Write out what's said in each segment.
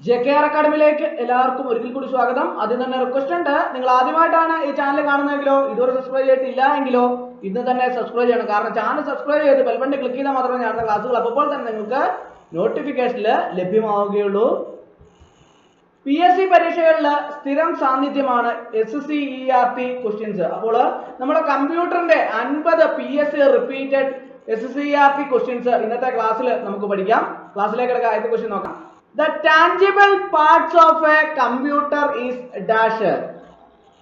JKR അക്കാഡമിയിലേക്ക് എല്ലാവർക്കും ഒരിക്കൽ കൂടി സ്വാഗതം. ആദ്യം തന്നെ റിക്വസ്റ്റ് ഉണ്ട്, നിങ്ങൾ ആദ്യമായിട്ടാണ് ഈ ചാനൽ കാണുന്നതെങ്കിലോ ഇതുവരെ സബ്സ്ക്രൈബ് ചെയ്തിട്ടില്ല എങ്കിലോ ഇന്ന് തന്നെ സബ്സ്ക്രൈബ് ചെയ്യണം. കാരണം ചാനൽ സബ്സ്ക്രൈബ് ചെയ്ത് ബെൽ ബട്ടൺ ക്ലിക്ക് ചെയ്താൽ മാത്രമേ ഞാൻ ക്ലാസ്സുകൾ അപ്പോൾ തന്നെ നിങ്ങൾക്ക് നോട്ടിഫിക്കേഷനിൽ ലഭ്യമാവുകയുള്ളൂ. PSC പരീക്ഷകളിൽ സ്ഥിരം സാന്നിധ്യമാണ് SSCERT ക്വസ്റ്റ്യൻസ്. അപ്പോൾ നമ്മുടെ കമ്പ്യൂട്ടറിന്റെ 50 PSC റിപ്പീറ്റഡ് SSCERT ക്വസ്റ്റ്യൻസ് ഇന്നത്തെ ക്ലാസ്സിൽ നമുക്ക് പഠിക്കാം. ക്ലാസ്സിലേക്ക് കിടക്കാം. ആദ്യത്തെ ക്വസ്റ്റ്യൻ നോക്കാം. The tangible parts of a computer is dash.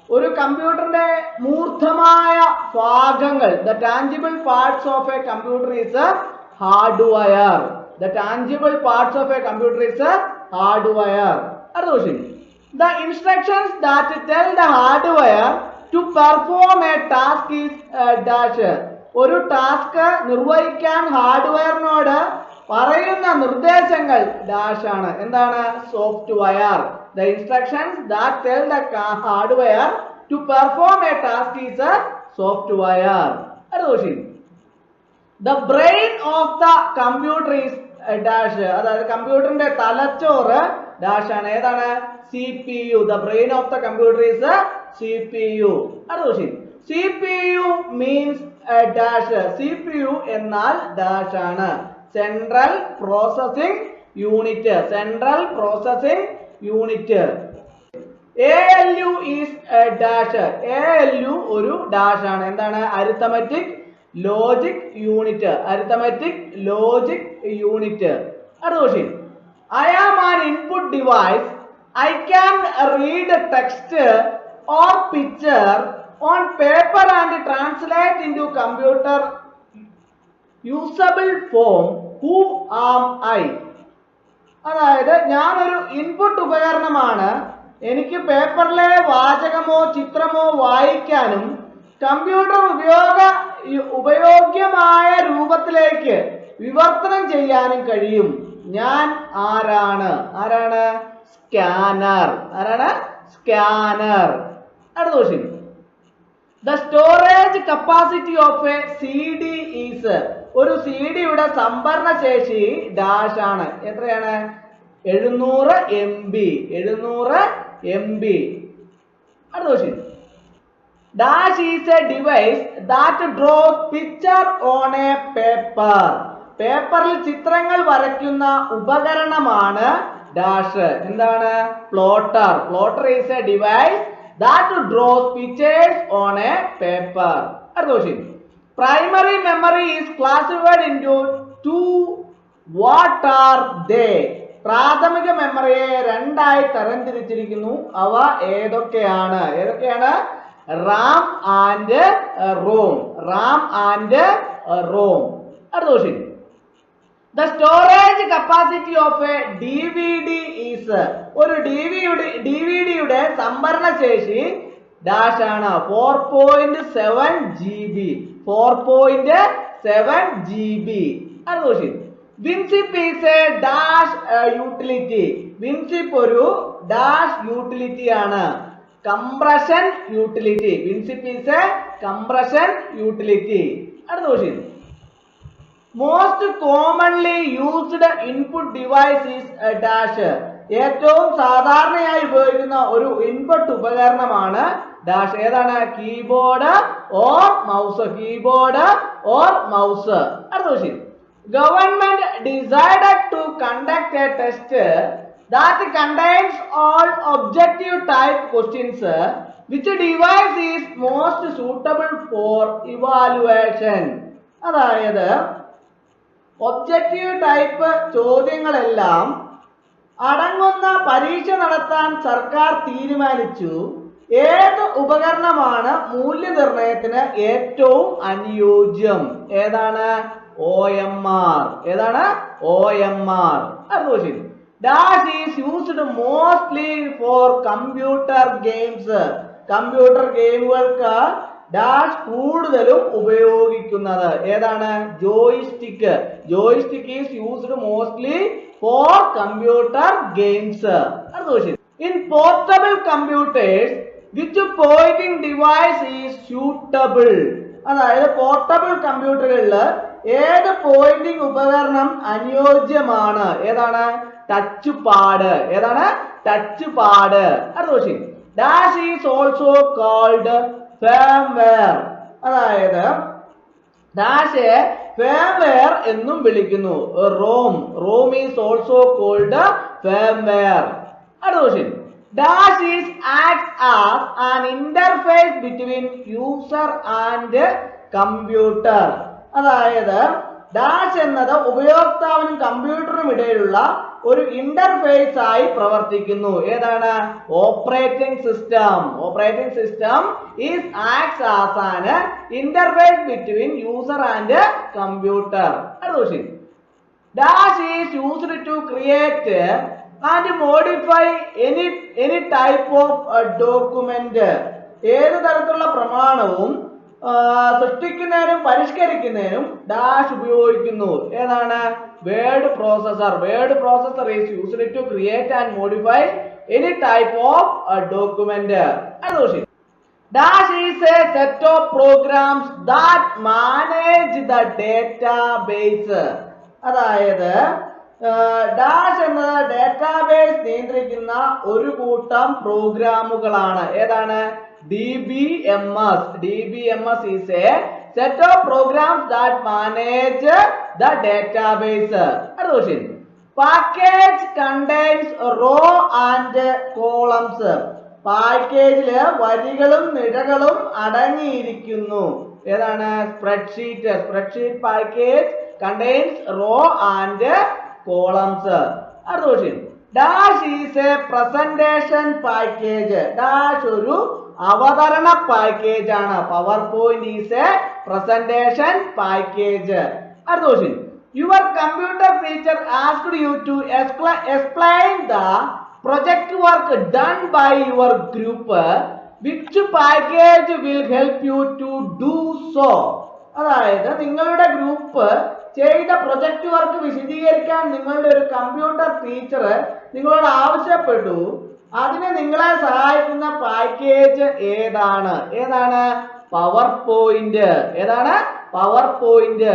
ഒരു കമ്പ്യൂട്ടറിന്റെ മൂർത്തമായ ഭാഗങ്ങൾ. The tangible parts of a computer is a hardware. The tangible parts of a computer is a hardware. അടുത്ത question. The instructions that tell the hardware to perform a task is dash. ഒരു task നിർവഹിക്കാൻ ഹാർഡ്വെയറിനോട് പറയുന്ന നിർദ്ദേശങ്ങൾ dash ആണ്. എന്താണ്? Software. The instructions that tell the hardware to perform a task is a software. അടുത്ത question. The brain of the computer is dash. അതായത് കമ്പ്യൂട്ടറിന്റെ തലച്ചോറ് ഡാഷ് ആണ്. ഏതാണ്? CPU. The brain of the computer is a CPU. അടുത്ത question. CPU means dash. CPU എന്നാൽ dash ആണ്. Central processing unit. Central processing unit. ALU is dash. ALU ഒരു dash ആണ്. എന്താണ്? Arithmetic logic unit. Arithmetic logic unit. അടുത്ത question. I am an input device. I can read text or picture on paper and translate into computer usable form. Who am I? അതായത് ഞാനൊരു input ഉപകരണമാണ്. എനിക്ക് പേപ്പറിലെ വാചകമോ ചിത്രമോ വായിക്കാനും computer ഉപയോഗ്യമായ രൂപത്തിലേക്ക് വിവർത്തനം ചെയ്യാനും കഴിയും. ഞാൻ ആരാണ്? ആരാണ്? സ്കാനർ. ആരാണ്? സ്കാനർ. അടുത്ത question. The storage capacity of a CD is. ഒരു സിഡിയുടെ സംഭരണ ശേഷി ഡാഷ് ആണ്. എത്രയാണ്? 700 MB. 700 MB. അടുത്ത question. Dash is A device that draws picture on A paper. പേപ്പറിൽ ചിത്രങ്ങൾ വരയ്ക്കുന്ന ഉപകരണമാണ് ഡാഷ്. എന്താണ്? Plotter. Plotter is A device that draws pictures on a paper. അടുത്ത question. Primary memory is classified into two. What are they? പ്രാഥമിക മെമ്മറിയെ രണ്ടായി തരംതിരിച്ചിരിക്കുന്നു. അവ ഏതൊക്കെയാണ്? ഏതൊക്കെയാണ്? RAM and ROM. RAM and ROM. അടുത്ത question. The storage capacity of a DVD is. ഒരു ഡിവിഡിയുടെ സംഭരണ ശേഷി ഡാഷ് ആണ്. 4.7 GB. 4.7 GB. അടുത്ത question. WinZip is a dash utility. WinZip ഒരു ഡാഷ് യൂട്ടിലിറ്റി ആണ്. Compression utility. WinZip is a compression utility. അടുത്ത question. Most commonly used input device is a dash. ഏറ്റവും സാധാരണയായി ഉപയോഗിക്കുന്ന ഒരു ഇൻപുട്ട് ഉപകരണമാണ് ഡാഷ്. ഏതാണ്? Keyboard or mouse. Keyboard or mouse. അടുത്ത question. Government decided to conduct a test that contains all objective type questions. Which device is most suitable for evaluation? അതായത് objective type ചോദ്യങ്ങളെല്ലാം അടങ്ങുന്ന പരീക്ഷ നടത്താൻ സർക്കാർ തീരുമാനിച്ചു. ഏത് ഉപകരണമാണ് മൂല്യനിർണയത്തിന് ഏറ്റവും അനുയോജ്യം? ഏതാണ്? OMR. ഏതാണ്? OMR. അടുത്ത question. Dash is used mostly for computer games. Computer ഗെയിമുകൾക്ക് ഡാഷ് കൂടുതലും ഉപയോഗിക്കുന്നത് ഏതാണ്? Joystick. Joystick is used mostly for computer games. അടുത്ത question. In portable computers which pointing device is suitable. അതായത് പോർട്ടബിൾ കമ്പ്യൂട്ടറുകളിൽ ഏത് പോയിന്റിംഗ് ഉപകരണം അനുയോജ്യമാണ്? ഏതാണ്? Touch pad. ഏതാണ്? Touch pad. അടുത്ത question, dash is also called firmware. അതായത് ഡാഷ് ഫേംവെയർ എന്നും വിളിക്കുന്നു. ROM is also called firmware. അടുത്ത question, dash is act as an interface between user and computer. അതായത് ഡാഷ് എന്നത് ഉപയോക്താവിനും കമ്പ്യൂട്ടറിനും ഇടയിലുള്ള ഒരു ഇന്റർഫേസ് ആയി പ്രവർത്തിക്കുന്നു. ഏതാണ്? Operating system. Operating system is acts as an interface between user and computer. അടുത്ത question, dash is used to create and modify any type of document. ഏത് തരത്തിലുള്ള പ്രമാണവും സൃഷ്ടിക്കുന്നതിനും പരിഷ്കരിക്കുന്നതിനും ഡാഷ് ഉപയോഗിക്കുന്നു. ഏതാണ്? Word processor. Word processor is used to create and modify any type of document. Dash is A set of programs that manage the database. അതായത് dash എന്നത് database നിയന്ത്രിക്കുന്ന ഒരു കൂട്ടം പ്രോഗ്രാമുകളാണ്. ഏതാണ്? DBMS. DBMS is a set of programs that manage the database. അടുത്ത question, package contains row and columns. പാക്കേജില് വരികളും നിരകളും അടങ്ങിയിരിക്കുന്നു. ഏതാണ്? Spreadsheet. Spreadsheet package contains row and columns. അടുത്ത question, dash is a presentation package. Dash ഒരു അവതരണ package ആണ്. PowerPoint is a presentation package. അടുത്ത question, your computer teacher asked you to explain the project work done by your group. Which package will help you to do so. അതായത് നിങ്ങളുടെ group ചെയ്ത project work വിശദീകരിക്കാൻ നിങ്ങളുടെ ഒരു computer teacher നിങ്ങളോട് ആവശ്യപ്പെട്ടു. അതിന് നിങ്ങളെ സഹായിക്കുന്ന പാക്കേജ് ഏതാണ്? ഏതാണ്? PowerPoint. ഏതാണ്? PowerPoint.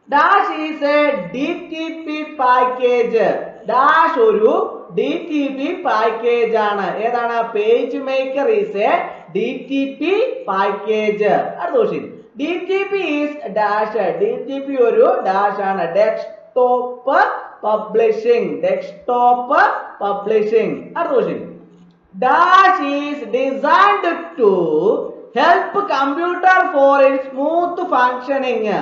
Dash is a DTP package. Dash ഒരു DTP പാക്കേജ് ആണ്. ഏതാണ്? PageMaker is a DTP package. അടുത്ത question, DTP is dash. DTP ഒരു ഡാഷ് ആണ്. Desktop publishing. Desktop publishing. അടുത്ത question, dash is designed to help computer for its smooth functioning.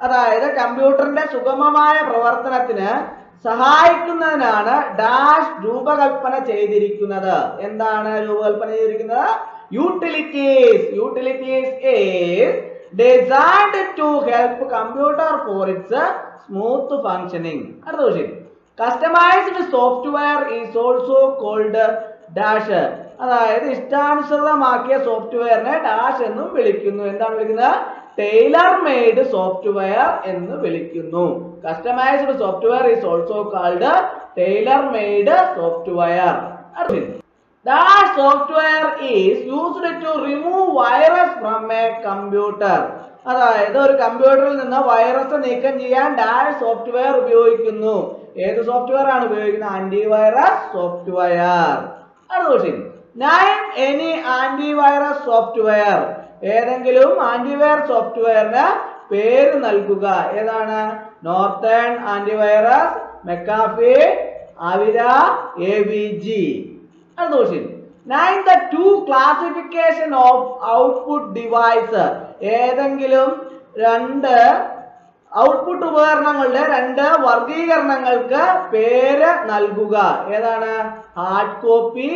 അതായത് കമ്പ്യൂട്ടറിന്റെ സുഗമമായ പ്രവർത്തനത്തിന് സഹായിക്കുന്നതിനാണ് ഡാഷ് രൂപകൽപ്പന ചെയ്തിരിക്കുന്നത്. എന്താണ് രൂപകൽപ്പന ചെയ്തിരിക്കുന്നത്? Utilities. Utilities is designed to help computer for its smooth functioning. അടുത്ത question, customized software is also called dash. അതായത് ഇഷ്ടാനുസൃതമാക്കിയ സോഫ്റ്റ്വെയറിനെ ഡാഷ് എന്നും വിളിക്കുന്നു. എന്താണ് വിളിക്കുന്നത്? ടൈലർ മെയ്ഡ് സോഫ്റ്റ്വെയർ എന്ന് വിളിക്കുന്നു. Customized software is also called tailor made software. Dash software is used to remove virus from a computer. അതായത് ഒരു കമ്പ്യൂട്ടറിൽ നിന്ന് വൈറസ് നീക്കം ചെയ്യാൻ ഡാഷ് സോഫ്റ്റ്വെയർ ഉപയോഗിക്കുന്നു. ഏത് സോഫ്റ്റ്വെയർ ആണ് ഉപയോഗിക്കുന്നത്? Antivirus software. അടുത്ത question, name any antivirus software. ഏതെങ്കിലും ആന്റിവൈറസ് സോഫ്റ്റ്വെയറിന് പേര് നൽകുക. ഏതാണ്? Norton antivirus, McAfee, Avira, AVG. അടുത്ത question, name the two classification of output device. ഏതെങ്കിലും രണ്ട് ഔട്ട്പുട്ട് ഉപകരണങ്ങളുടെ രണ്ട് വർഗീകരണങ്ങൾക്ക് പേര് നൽകുക. ഏതാണ്? Hard copy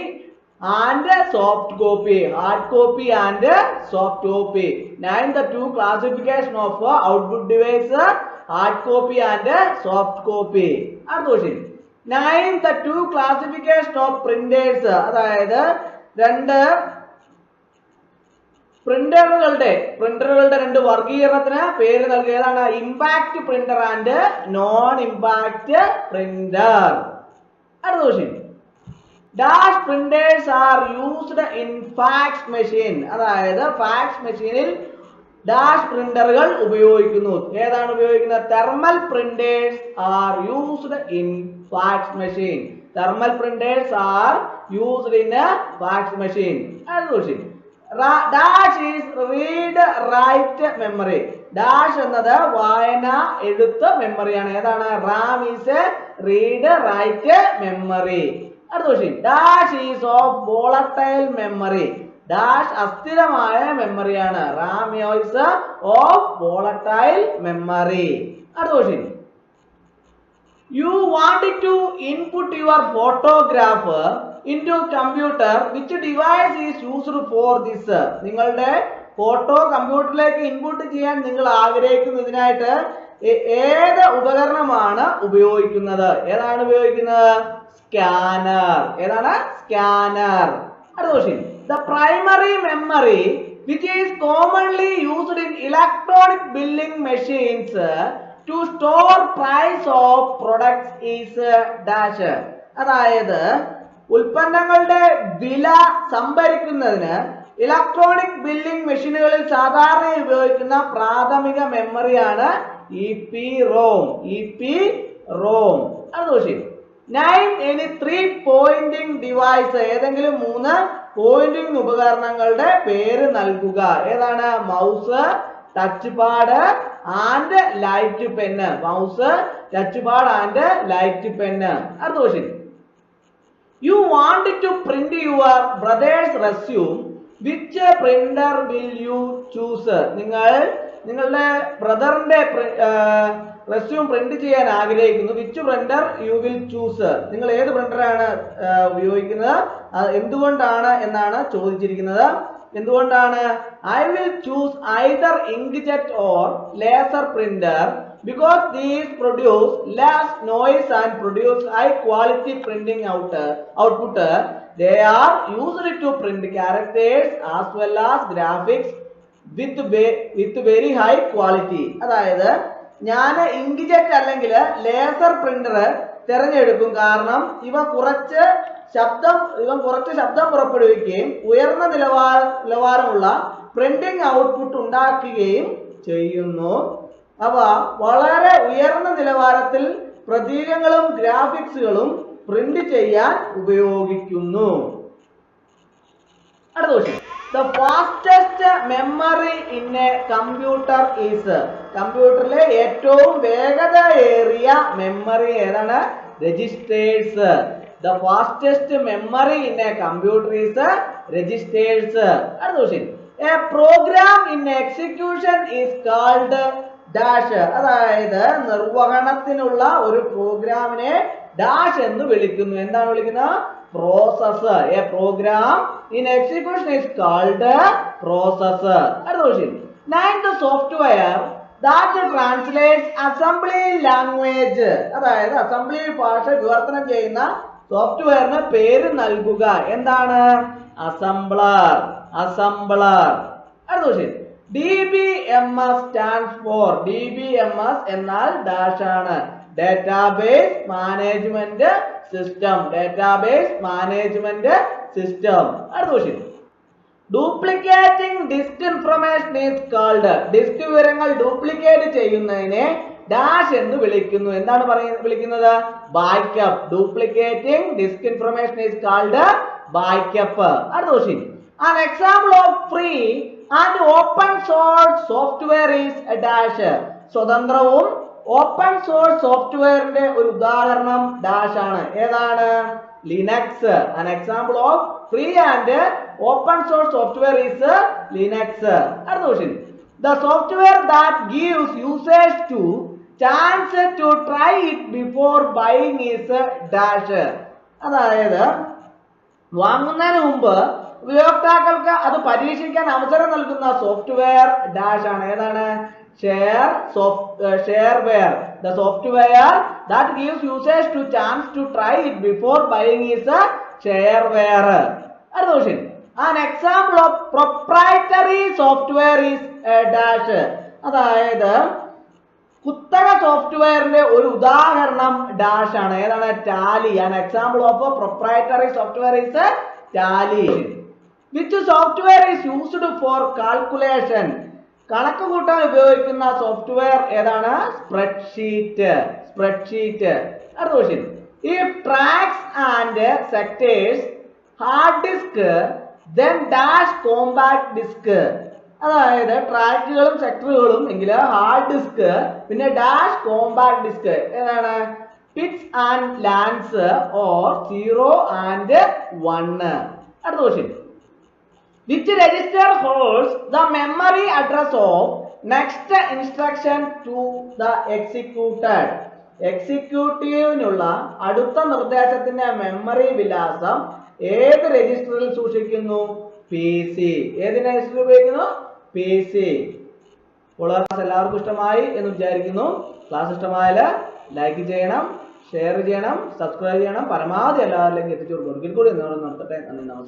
and soft copy. Hard copy and soft copy. Name the two classification of output device, hard copy and soft copy. അടുത്ത question, name the two classification of printers. അതായത് രണ്ട് പ്രിന്ററുകളുടെ രണ്ട് വർഗീകരണത്തിന് പേര് നൽകുക. ഏതാണ്? Impact printer and non impact printer. അടുത്ത question, dash printers are used in fax machine. അതായത് ഫാക്സ് മെഷീനിൽ ഡാഷ് പ്രിന്ററുകൾ ഉപയോഗിക്കുന്നു. ഏതാണ് ഉപയോഗിക്കുന്നത്? Thermal printers are used in fax machine. Thermal printers are used in a fax machine. Dash is read write memory. Dash എന്നത് വായന എഴുത്ത് മെമ്മറിയാണ്. ഏതാണ്? RAM is a read write memory. അടുത്ത question. Dash is of volatile memory. Dash അസ്ഥിരമായ മെമ്മറിയാണ്. RAM is of volatile memory. അടുത്ത question. You wanted to input your photograph into computer. Which device is used for this? നിങ്ങളുടെ photo കമ്പ്യൂട്ടറിലേക്ക് input ചെയ്യാൻ നിങ്ങൾ ആഗ്രഹിക്കുന്നതിനായിട്ട് ഏത് ഉപകരണമാണ് ഉപയോഗിക്കുന്നത്? ഏതാണ് ഉപയോഗിക്കുന്നത്? സ്കാനർ. ഏതാണ്? സ്കാനർ. അടുത്ത question. The primary memory which is commonly used in electronic billing machines to store price of products is dash. അതായത് ഉൽപ്പന്നങ്ങളുടെ വില സംഭരിക്കുന്നതിന് ഇലക്ട്രോണിക് ബില്ലിംഗ് മെഷീനുകളിൽ സാധാരണ ഉപയോഗിക്കുന്ന പ്രാഥമിക മെമ്മറിയാണ് EPROM. EPROM. അടുത്ത question. Name any 3 pointing device. ഏതെങ്കിലും 3 പോയിന്റിംഗ് ഉപകരണങ്ങളുടെ പേര് നൽകുക. ഏതാണ്? Mouse, touch pad and light pen. Mouse, touch pad and light pen. അടുത്ത question. You want to print your brother's resume. Which printer will you choose? നിങ്ങളുടെ ബ്രദറിന്റെ resume print ചെയ്യാൻ ആഗ്രഹിക്കുന്നു. Which printer you will choose? നിങ്ങൾ ഏത് പ്രിന്ററാണ് ഉപയോഗിക്കുന്നത്? എന്തുകൊണ്ടാണ് എന്നാണ് ചോദിച്ചിരിക്കുന്നത്. എന്തുകൊണ്ടാണ്? I will choose either inkjet or laser printer because these produce less noise and produce high quality printing output. They are used to print characters as well as graphics with very high quality. അതായത് ഞാൻ inkjet അല്ലെങ്കിൽ laser printer തിരഞ്ഞെടുക്കും. കാരണം ഇവ കുറച്ച് ശബ്ദം പുറപ്പെടുവിക്കുകയും ഉയർന്ന നിലവാരമുള്ള പ്രിന്റിംഗ് ഔട്ട്പുട്ട് ഉണ്ടാക്കുകയും ചെയ്യുന്നു. അവ വളരെ ഉയർന്ന നിലവാരത്തിൽ പ്രതീകങ്ങളും ഗ്രാഫിക്സുകളും പ്രിന്റ് ചെയ്യാൻ ഉപയോഗിക്കുന്നു. അടുത്ത question. The fastest memory in a computer is. കമ്പ്യൂട്ടറിലെ ഏറ്റവും വേഗതയേറിയ മെമ്മറി ഏതാണ്? Registers. The fastest memory in a computer is registers. അടുത്ത question. A program in execution is called dash. അതായത് നിർവഹണത്തിനുള്ള ഒരു പ്രോഗ്രാമിനെ ഡാഷ് എന്ന് വിളിക്കുന്നു. എന്താണ് വിളിക്കുന്നത്? Processor. A program in execution is called processor. അടുത്ത question. Name the software that translates assembly language. അതായത് അസംബ്ലി ഭാഷ വിവർത്തനം ചെയ്യുന്ന സോഫ്റ്റ്വെയറിന് പേര് നൽകുക. എന്താണ്? അസംബ്ലർ. അസംബ്ലർ. അടുത്ത question. DBMS stands for. DBMS എന്നാൽ ഡാഷ് ആണ്. Database management system. Database management system. അടുത്ത question. Duplicating disk information is called. Disk വിവരങ്ങൾ ഡ്യൂപ്ലിക്കേറ്റ് ചെയ്യുന്നതിനെ ഡാഷ് എന്ന് വിളിക്കുന്നു. എന്താണ് വിളിക്കുന്നത്? Backup. Duplicating disk information is called backup. അടുത്ത question. An example of free and open source software is a dash. സ്വതന്ത്രവും open source സോഫ്റ്റ്വെയറിന്റെ ഒരു ഉദാഹരണം ഡാഷ് ആണ്. ഏതാണ്? Linux. An example of free and open source software is Linux. അടുത്ത question. The software that gives users to chance to try it before buying is dash. അതായത് വാങ്ങുന്നതിന് മുമ്പ് ഉപയോക്താക്കൾക്ക് അത് പരീക്ഷിക്കാൻ അവസരം നൽകുന്ന സോഫ്റ്റ്വെയർ ഡാഷ് ആണ്. ഏതാണ്? shareware. The software that gives users to chance to try it before buying is a shareware. അടുത്ത question. An example of proprietary software is a dash. അതായത് കുത്തക സോഫ്റ്റ്വെയറിന്റെ ഒരു ഉദാഹരണം ഡാഷ് ആണ്. ഏതാണ്? Tally. An example of a proprietary software is a Tally. Which software is used for calculation? കണക്ക് കൂട്ടാൻ ഉപയോഗിക്കുന്ന സോഫ്റ്റ്വെയർ ഏതാണ്? സ്പ്രെഡ്ഷീറ്റ്. സ്പ്രെഡ്ഷീറ്റ്. അടുത്ത question. if tracks and sectors hard disk then dash compact disk. അതായത് ട്രാക്കുകളും സെക്ടറുകളും എങ്കിൽ hard disk പിന്നെ dash compact disk ഏതാണ് Pitt's and lance or 0 and 1. അടുത്ത question which register holds the memory address of next instruction to the executed. എക്സിക്യൂട്ടീവിനുള്ള അടുത്ത നിർദ്ദേശത്തിന്റെ memory വിലാസം ഏത് രജിസ്റ്ററിൽ സൂക്ഷിക്കുന്നു PC. ഏതിന്റെ രജിസ്റ്റർ ഉപയോഗിക്കുന്നു PC. ക്ലാസ് എല്ലാവർക്കും ഇഷ്ടമായി എന്ന് വിചാരിക്കുന്നു. ക്ലാസ് ഇഷ്ടമായാൽ ലൈക്ക് ചെയ്യണം, ഷെയർ ചെയ്യണം, സബ്സ്ക്രൈബ് ചെയ്യണം, പരമാവധി എല്ലാവരിലേക്കും എത്തിച്ചു കൊടുക്കും. ഒരിക്കൽ കൂടി നിർത്തട്ടെ. നന്ദി, നമസ്കാരം.